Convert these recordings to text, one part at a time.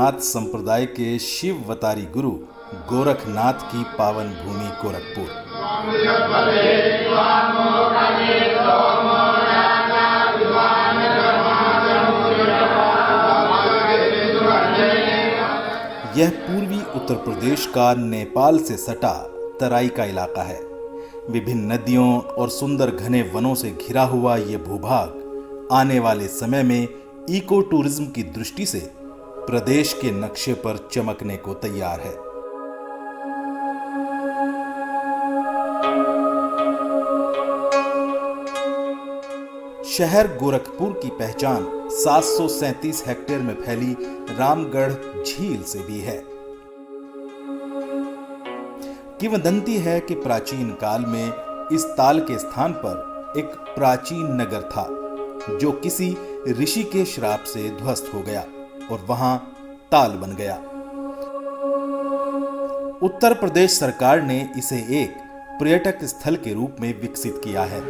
नाथ संप्रदाय के शिववतारी गुरु गोरखनाथ की पावन भूमि गोरखपुर। यह पूर्वी उत्तर प्रदेश का नेपाल से सटा तराई का इलाका है। विभिन्न नदियों और सुंदर घने वनों से घिरा हुआ यह भूभाग आने वाले समय में इको टूरिज्म की दृष्टि से प्रदेश के नक्शे पर चमकने को तैयार है। शहर गोरखपुर की पहचान 737 हेक्टेयर में फैली रामगढ़ झील से भी है। किंवदंती है कि प्राचीन काल में इस ताल के स्थान पर एक प्राचीन नगर था जो किसी ऋषि के श्राप से ध्वस्त हो गया और वहां ताल बन गया। उत्तर प्रदेश सरकार ने इसे एक पर्यटक स्थल के रूप में विकसित किया है।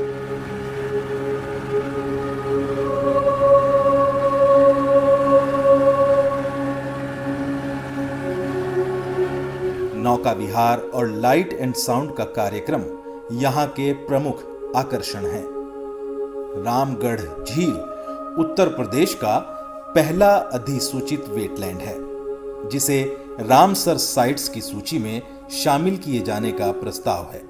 नौका विहार और लाइट एंड साउंड का कार्यक्रम यहां के प्रमुख आकर्षण हैं। रामगढ़ झील उत्तर प्रदेश का पहला अधिसूचित वेटलैंड है जिसे रामसर साइट्स की सूची में शामिल किए जाने का प्रस्ताव है।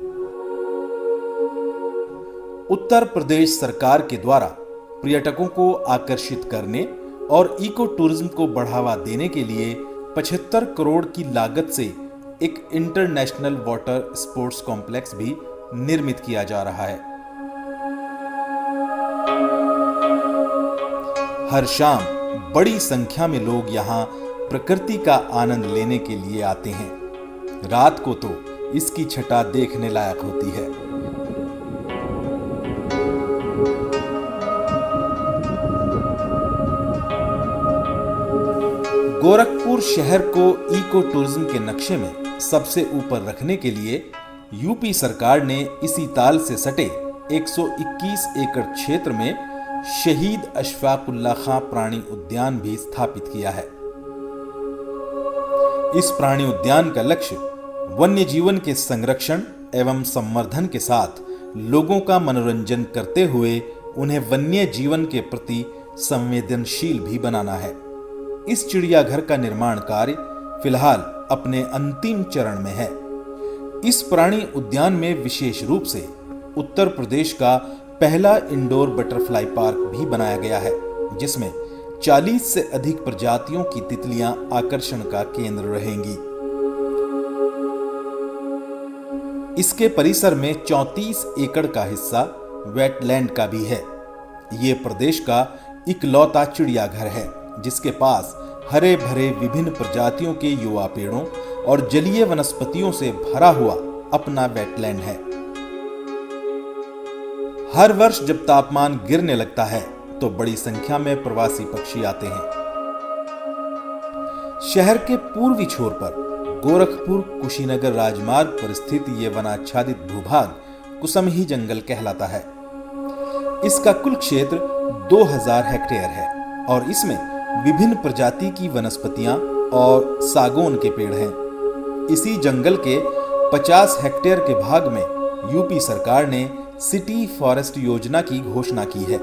उत्तर प्रदेश सरकार के द्वारा पर्यटकों को आकर्षित करने और इको टूरिज्म को बढ़ावा देने के लिए 75 करोड़ की लागत से एक इंटरनेशनल वाटर स्पोर्ट्स कॉम्प्लेक्स भी निर्मित किया जा रहा है। हर शाम बड़ी संख्या में लोग यहां प्रकृति का आनंद लेने के लिए आते हैं। रात को तो इसकी छटा देखने लायक होती है। गोरखपुर शहर को इको टूरिज्म के नक्शे में सबसे ऊपर रखने के लिए यूपी सरकार ने इसी ताल से सटे 121 एकड़ क्षेत्र में शहीद अशफाकुल्लाह खां प्राणी उद्यान भी स्थापित किया है। इस प्राणी उद्यान का लक्ष्य वन्य जीवन के संरक्षण एवं संवर्धन के साथ लोगों का मनोरंजन करते हुए उन्हें वन्य जीवन के प्रति संवेदनशील भी बनाना है। इस चिड़ियाघर का निर्माण कार्य फिलहाल अपने अंतिम चरण में है। इस प्राणी उद्यान में विशेष रूप से उत्तर प्रदेश का पहला इंडोर बटरफ्लाई पार्क भी बनाया गया है जिसमें 40 से अधिक प्रजातियों की तितलियां आकर्षण का केंद्र रहेंगी। इसके परिसर में 34 एकड़ का हिस्सा वेटलैंड का भी है। ये प्रदेश का इकलौता चिड़ियाघर है जिसके पास हरे भरे विभिन्न प्रजातियों के युवा पेड़ों और जलीय वनस्पतियों से भरा हुआ अपना वेटलैंड है। हर वर्ष जब तापमान गिरने लगता है तो बड़ी संख्या में प्रवासी पक्षी आते हैं। शहर के पूर्वी छोर पर गोरखपुर कुशीनगर राजमार्ग पर स्थित यह वनाच्छादित भूभाग कुसमही जंगल कहलाता है। इसका कुल क्षेत्र 2000 हेक्टेयर है और इसमें विभिन्न प्रजाति की वनस्पतियां और सागौन के पेड़ हैं। इसी जंगल के 50 हेक्टेयर के भाग में यूपी सरकार ने सिटी फॉरेस्ट योजना की घोषणा की है।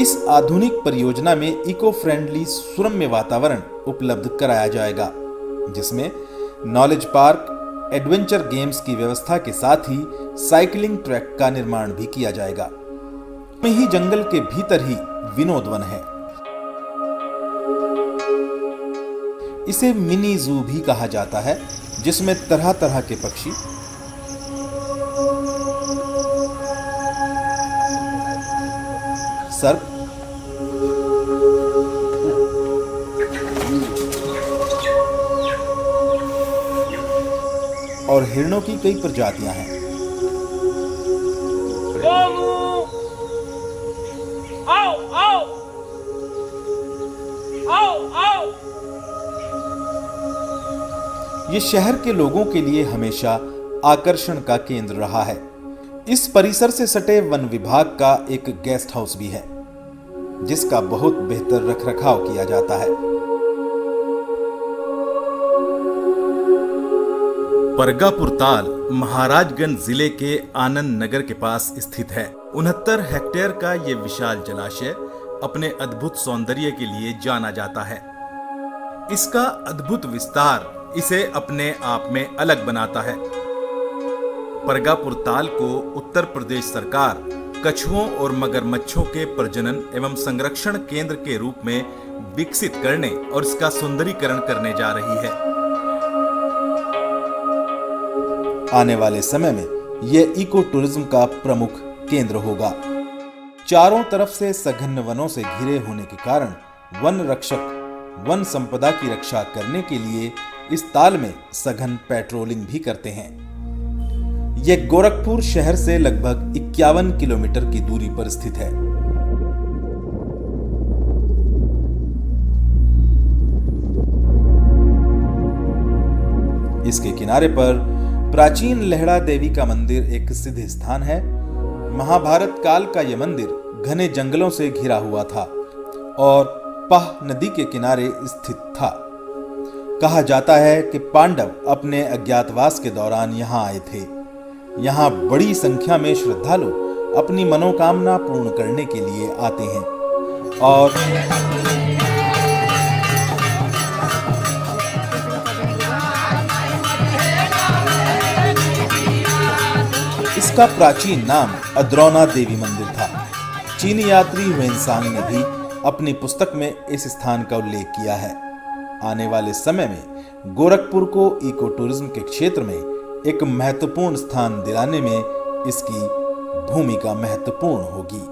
इस आधुनिक परियोजना में इको फ्रेंडली सुरम्य वातावरण उपलब्ध कराया जाएगा जिसमें नॉलेज पार्क, एडवेंचर गेम्स की व्यवस्था के साथ ही साइकिलिंग ट्रैक का निर्माण भी किया जाएगा। वहीं जंगल के भीतर ही विनोद वन है। इसे मिनी जू भी कहा जाता है जिसमें तरह तरह के पक्षी, सर्प, और हिरणों की कई प्रजातियां हैं। आओ, आओ, आओ, आओ। ये शहर के लोगों के लिए हमेशा आकर्षण का केंद्र रहा है। इस परिसर से सटे वन विभाग का एक गेस्ट हाउस भी है जिसका बहुत बेहतर रखरखाव किया जाता है। परगापुर ताल महाराजगंज जिले के आनंद नगर के पास स्थित है। 69 हेक्टेयर का ये विशाल जलाशय अपने अद्भुत सौंदर्य के लिए जाना जाता है। इसका अद्भुत विस्तार इसे अपने आप में अलग बनाता है। परगापुर ताल को उत्तर प्रदेश सरकार कछुओं और मगरमच्छों के प्रजनन एवं संरक्षण केंद्र के रूप में विकसित करने और इसका सुंदरीकरण करने जा रही है। आने वाले समय में यह इको टूरिज्म का प्रमुख केंद्र होगा। चारों तरफ से सघन वनों से घिरे होने के कारण वन रक्षक वन संपदा की रक्षा करने के लिए इस ताल में सघन पेट्रोलिंग भी करते हैं। यह गोरखपुर शहर से लगभग 51 किलोमीटर की दूरी पर स्थित है। इसके किनारे पर प्राचीन लेहड़ा देवी का मंदिर एक सिद्ध स्थान है। महाभारत काल का यह मंदिर घने जंगलों से घिरा हुआ था और पाह नदी के किनारे स्थित था। कहा जाता है कि पांडव अपने अज्ञातवास के दौरान यहाँ आए थे। यहाँ बड़ी संख्या में श्रद्धालु अपनी मनोकामना पूर्ण करने के लिए आते हैं और इसका प्राचीन नाम अद्रौना देवी मंदिर था। चीनी यात्री हुएनसांग ने भी अपनी पुस्तक में इस स्थान का उल्लेख किया है। आने वाले समय में गोरखपुर को इको टूरिज्म के क्षेत्र में एक महत्वपूर्ण स्थान दिलाने में इसकी भूमिका महत्वपूर्ण होगी।